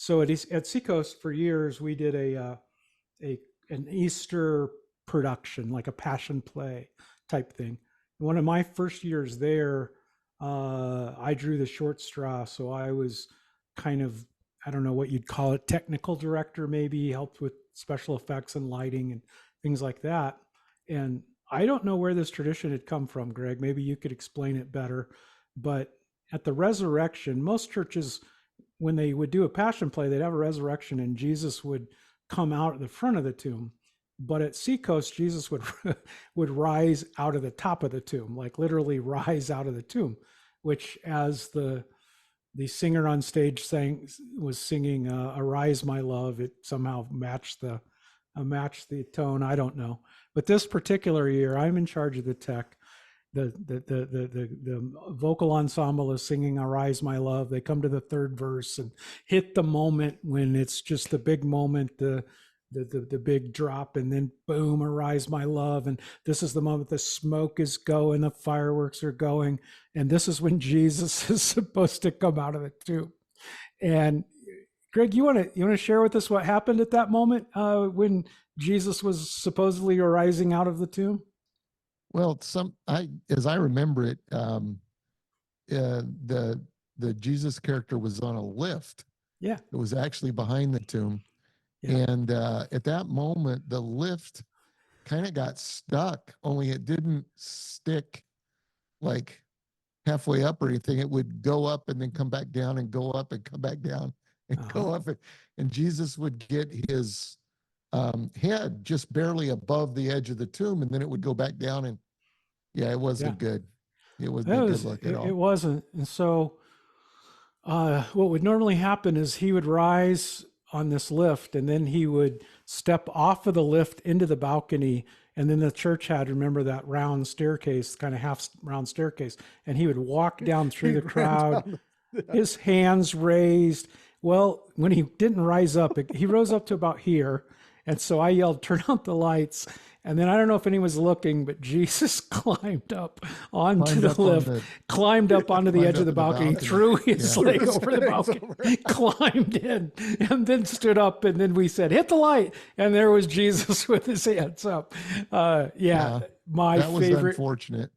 So at Seacoast for years, we did a an Easter production, like a passion play type thing. One of my first years there, I drew the short straw, so I was kind of, I don't know what you'd call it, technical director, maybe helped with special effects and lighting and things like that. And I don't know where this tradition had come from, Greg. Maybe you could explain it better. But at the resurrection, most churches, when they would do a passion play, they'd have a resurrection and Jesus would come out at the front of the tomb. But at Seacoast, Jesus would would rise out of the top of the tomb, like literally rise out of the tomb, which, as the singer on stage was singing "Arise, My Love," it somehow matched the tone. I don't know, but this particular year, I'm in charge of the tech. The vocal ensemble is singing "Arise, My Love." They come to the third verse and hit the moment when it's just the big moment, the big drop, and then boom, "Arise, My Love." And this is the moment the smoke is going, the fireworks are going, and this is when Jesus is supposed to come out of the tomb. And Greg, you want to share with us what happened at that moment when Jesus was supposedly arising out of the tomb? Well, as I remember it, the Jesus character was on a lift. Yeah. It was actually behind the tomb. Yeah. And at that moment, the lift kind of got stuck, only it didn't stick like halfway up or anything. It would go up and then come back down and go up and come back down and go up. And Jesus would get his head just barely above the edge of the tomb, and then it would go back down. And yeah, it wasn't good. It wasn't a good look at all. It wasn't. And so what would normally happen is he would rise on this lift, and then he would step off of the lift into the balcony. And then the church had, remember, that round staircase, kind of half round staircase, and he would walk down through the crowd, his hands raised. Well, when he didn't rise up, he rose up to about here. And so I yelled, "Turn out the lights." And then I don't know if anyone was looking, but Jesus climbed up onto the lift, climbed up onto the edge of the balcony, threw his leg over the balcony, climbed in, and then stood up. And then we said, "Hit the light." And there was Jesus with his hands up. My that was favorite. Unfortunate.